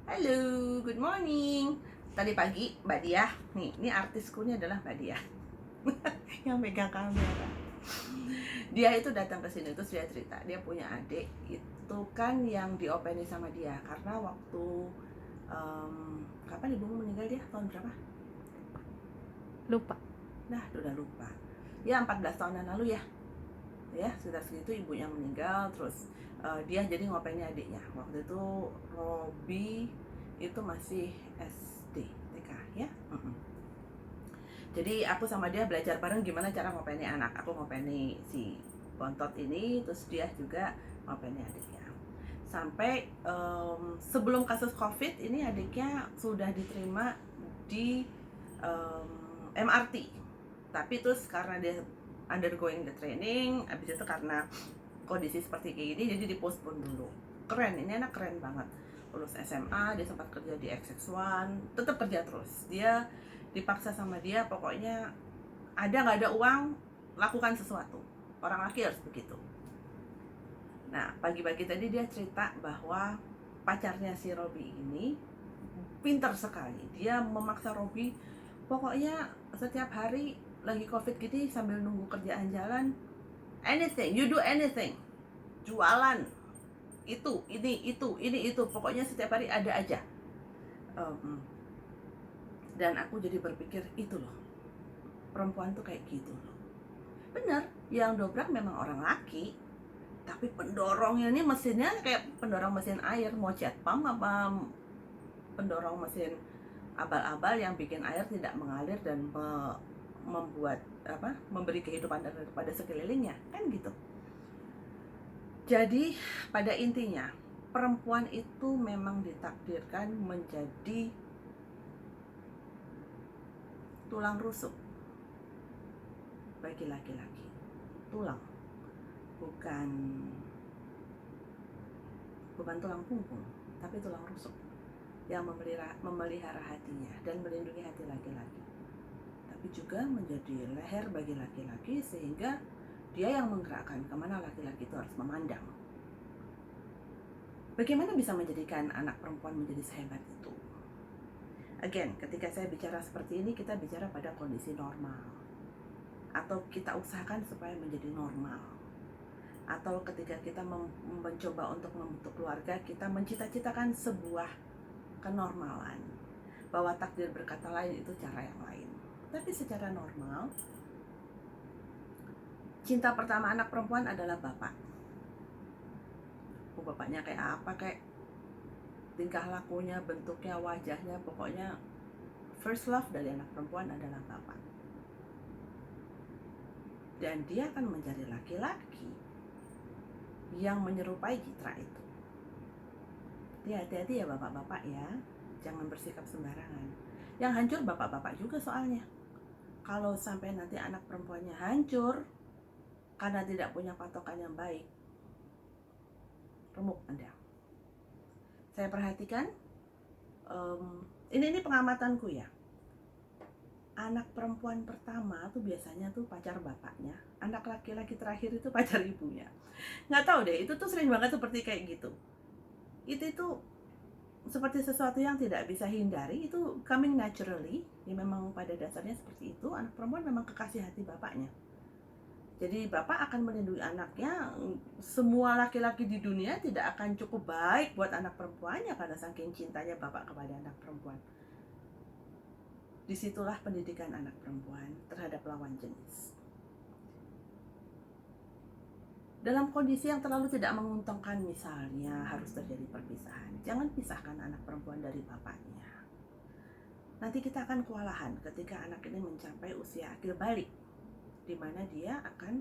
Halo, good morning. Tadi pagi Mbak Diah, nih, ini artisku ini adalah Mbak Diah yang megang kamera. Dia itu datang ke sini terus dia cerita, dia punya adik itu kan yang diopeni sama dia karena waktu kapan ibumu meninggal dia tahun berapa? Lupa. Nah, udah lupa. Ya 14 tahunan lalu ya. Ya, sekitar segitu ibunya meninggal terus dia jadi ngopeni adiknya. Waktu itu Robi itu masih SD, TK ya. Jadi aku sama dia belajar bareng gimana cara ngopeni anak. Aku ngopeni si bontot ini, terus dia juga ngopeni adiknya. Sampai sebelum kasus COVID ini adiknya sudah diterima di MRT. Tapi terus karena dia undergoing the training, abis itu karena kondisi seperti kayak gini jadi dipostpone dulu. Keren, ini anak keren banget. Lulus SMA, dia sempat kerja di XX1, tetap kerja terus. Dia dipaksa sama dia, pokoknya ada nggak ada uang, lakukan sesuatu. Orang laki harus begitu. Nah, pagi-pagi tadi dia cerita bahwa pacarnya si Robi ini pintar sekali. Dia memaksa Robi, pokoknya setiap hari lagi COVID gini sambil nunggu kerjaan jalan, anything, you do anything. Jualan, itu, pokoknya setiap hari ada aja. Dan aku jadi berpikir, itu loh, perempuan tuh kayak gitu loh. Bener, yang dobrak memang orang laki, tapi pendorongnya ini mesinnya kayak pendorong mesin air, mau jet pump apa pendorong mesin abal-abal yang bikin air tidak mengalir dan membuat memberi kehidupan pada sekelilingnya, kan gitu. Jadi pada intinya perempuan itu memang ditakdirkan menjadi tulang rusuk bagi laki-laki. Tulang, bukan bukan tulang punggung, tapi tulang rusuk yang memelihara hatinya dan melindungi hati laki-laki. Tapi juga menjadi leher bagi laki-laki sehingga dia yang menggerakkan kemana laki-laki itu harus memandang. Bagaimana bisa menjadikan anak perempuan menjadi sehebat itu? Again, ketika saya bicara seperti ini, kita bicara pada kondisi normal. Atau kita usahakan supaya menjadi normal. Atau ketika kita mencoba untuk membentuk keluarga, kita mencita-citakan sebuah kenormalan. Bahwa takdir berkata lain itu cara yang lain. Tapi secara normal, cinta pertama anak perempuan adalah bapak. Bapaknya kayak apa, kayak tingkah lakunya, bentuknya, wajahnya, pokoknya first love dari anak perempuan adalah bapak. Dan dia akan mencari laki-laki yang menyerupai citra itu. Hati-hati ya bapak-bapak ya, jangan bersikap sembarangan. Yang hancur bapak-bapak juga soalnya. Kalau sampai nanti anak perempuannya hancur karena tidak punya patokan yang baik, remuk Anda. Saya perhatikan, ini pengamatanku ya. Anak perempuan pertama tuh biasanya tuh pacar bapaknya, anak laki-laki terakhir itu pacar ibunya. Nggak tahu deh, itu tuh sering banget seperti kayak gitu. Itu seperti sesuatu yang tidak bisa hindari, itu coming naturally. Ya memang pada dasarnya seperti itu, anak perempuan memang kekasih hati bapaknya. Jadi bapak akan melindungi anaknya. Semua laki-laki di dunia tidak akan cukup baik buat anak perempuannya karena saking cintanya bapak kepada anak perempuan. Disitulah pendidikan anak perempuan terhadap lawan jenis. Dalam kondisi yang terlalu tidak menguntungkan, misalnya harus terjadi perpisahan, jangan pisahkan anak perempuan dari bapaknya. Nanti kita akan kewalahan ketika anak ini mencapai usia akhir balik, di mana dia akan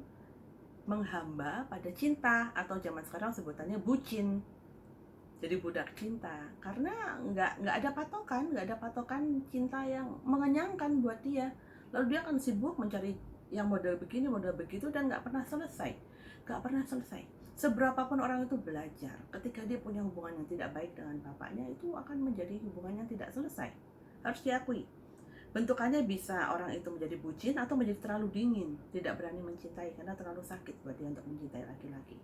menghamba pada cinta, atau zaman sekarang sebutannya bucin. Jadi budak cinta, karena nggak ada patokan cinta yang mengenyangkan buat dia. Lalu dia akan sibuk mencari yang model begini, model begitu, dan nggak pernah selesai. Seberapapun orang itu belajar, ketika dia punya hubungan yang tidak baik dengan bapaknya, itu akan menjadi hubungan yang tidak selesai. Harus diakui. Bentukannya bisa orang itu menjadi bucin atau menjadi terlalu dingin, tidak berani mencintai karena terlalu sakit buat dia untuk mencintai laki-laki.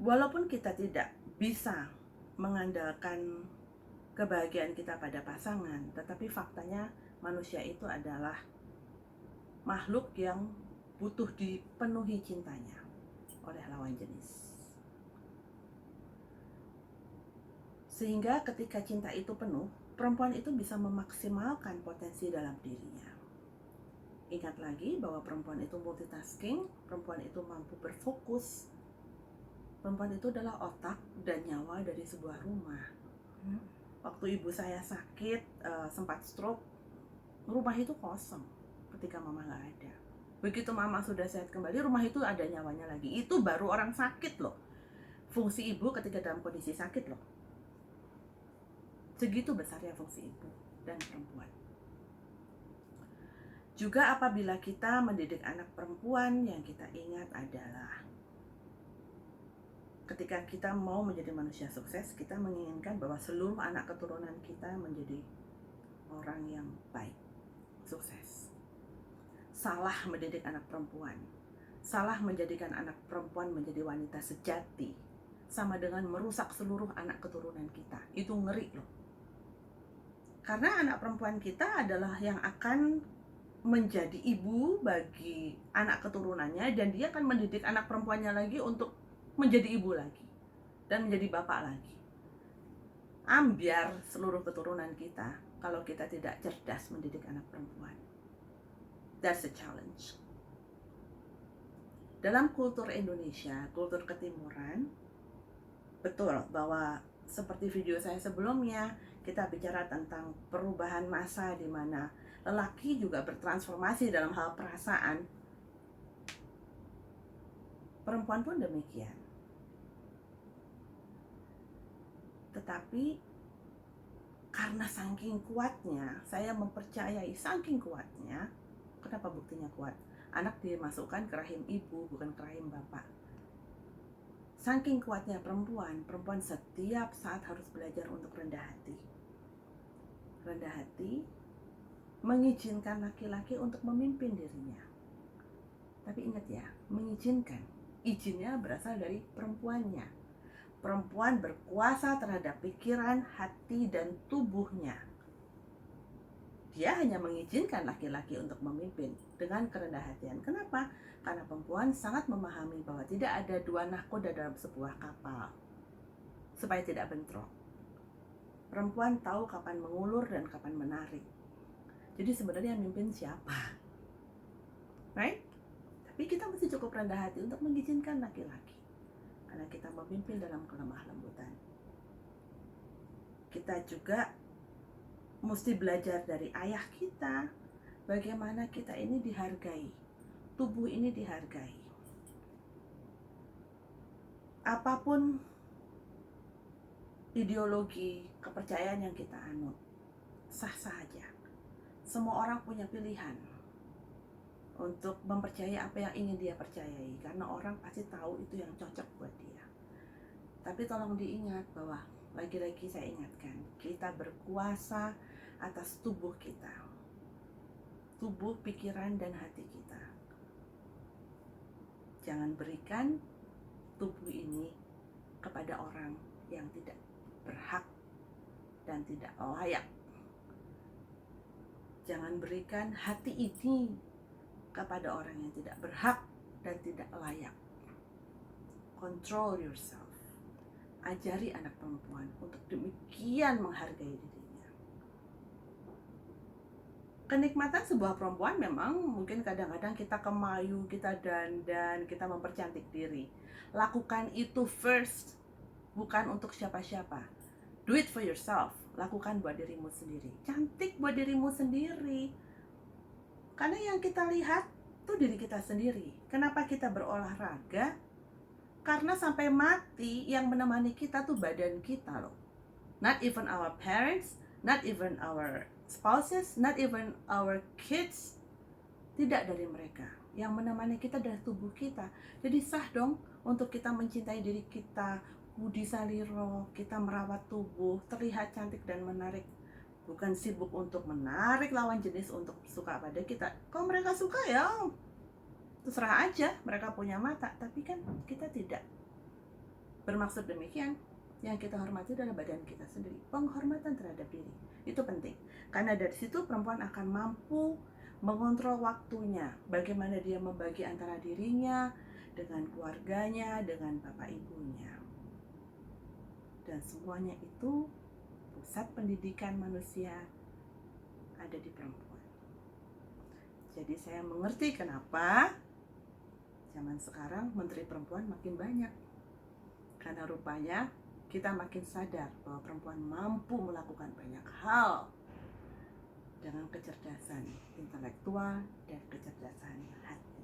Walaupun kita tidak bisa mengandalkan kebahagiaan kita pada pasangan, tetapi faktanya manusia itu adalah makhluk yang butuh dipenuhi cintanya oleh lawan jenis. Sehingga ketika cinta itu penuh, perempuan itu bisa memaksimalkan potensi dalam dirinya. Ingat lagi bahwa perempuan itu multitasking, perempuan itu mampu berfokus. Perempuan itu adalah otak dan nyawa dari sebuah rumah. Waktu ibu saya sakit, sempat stroke, rumah itu kosong ketika mama nggak ada. Begitu mama sudah sehat kembali, rumah itu ada nyawanya lagi. Itu baru orang sakit loh. Fungsi ibu ketika dalam kondisi sakit loh. Segitu besarnya fungsi ibu dan perempuan. Juga apabila kita mendidik anak perempuan, yang kita ingat adalah ketika kita mau menjadi manusia sukses, kita menginginkan bahwa seluruh anak keturunan kita menjadi orang yang baik, sukses. Salah mendidik anak perempuan, salah menjadikan anak perempuan menjadi wanita sejati, sama dengan merusak seluruh anak keturunan kita. Itu ngeri loh. Karena anak perempuan kita adalah yang akan menjadi ibu bagi anak keturunannya, dan dia akan mendidik anak perempuannya lagi untuk menjadi ibu lagi dan menjadi bapak lagi. Ambiar seluruh keturunan kita kalau kita tidak cerdas mendidik anak perempuan. That's a challenge. Dalam kultur Indonesia, kultur ketimuran, betul bahwa seperti video saya sebelumnya, kita bicara tentang perubahan masa di mana lelaki juga bertransformasi dalam hal perasaan. Perempuan pun demikian. Tetapi karena saking kuatnya, saya mempercayai saking kuatnya, kenapa buktinya kuat? Anak dimasukkan ke rahim ibu, bukan ke rahim bapak. Saking kuatnya perempuan setiap saat harus belajar untuk rendah hati. Rendah hati, mengizinkan laki-laki untuk memimpin dirinya. Tapi ingat ya, mengizinkan. Izinnya berasal dari perempuannya. Perempuan berkuasa terhadap pikiran, hati, dan tubuhnya. Dia hanya mengizinkan laki-laki untuk memimpin dengan kerendah hatian. Kenapa? Karena perempuan sangat memahami bahwa tidak ada dua nahkoda dalam sebuah kapal, supaya tidak bentrok. Perempuan tahu kapan mengulur dan kapan menarik. Jadi sebenarnya yang mimpin siapa? Right? Tapi kita mesti cukup rendah hati untuk mengizinkan laki-laki. Karena kita memimpin dalam kelemah lembutan. Kita juga mesti belajar dari ayah kita, bagaimana kita ini dihargai, tubuh ini dihargai. Apapun ideologi, kepercayaan yang kita anut, sah-sah aja. Semua orang punya pilihan untuk mempercayai apa yang ingin dia percayai, karena orang pasti tahu itu yang cocok buat dia. Tapi tolong diingat bahwa, lagi-lagi saya ingatkan, kita berkuasa atas tubuh kita, tubuh, pikiran, dan hati kita. Jangan berikan tubuh ini kepada orang yang tidak berhak dan tidak layak. Jangan berikan hati ini kepada orang yang tidak berhak dan tidak layak. Control yourself. Ajari anak perempuan untuk demikian menghargai dirinya. Kenikmatan sebuah perempuan memang mungkin kadang-kadang kita kemayu, kita dandan, kita mempercantik diri. Lakukan itu first, bukan untuk siapa-siapa. Do it for yourself. Lakukan buat dirimu sendiri. Cantik buat dirimu sendiri. Karena yang kita lihat tuh diri kita sendiri. Kenapa kita berolahraga? Karena sampai mati yang menemani kita tuh badan kita loh. Not even our parents, not even our spouses, not even our kids. Tidak dari mereka. Yang menemani kita adalah tubuh kita. Jadi sah dong untuk kita mencintai diri kita, budi saliro, kita merawat tubuh, terlihat cantik dan menarik. Bukan sibuk untuk menarik lawan jenis untuk suka pada kita. Kalau mereka suka ya terserah aja, mereka punya mata. Tapi kan kita tidak bermaksud demikian. Yang kita hormati adalah badan kita sendiri. Penghormatan terhadap diri itu penting, karena dari situ perempuan akan mampu mengontrol waktunya, bagaimana dia membagi antara dirinya dengan keluarganya, dengan bapak ibunya. Dan semuanya itu pusat pendidikan manusia ada di perempuan. Jadi saya mengerti kenapa zaman sekarang menteri perempuan makin banyak, karena rupanya kita makin sadar bahwa perempuan mampu melakukan banyak hal dengan kecerdasan intelektual dan kecerdasan hati.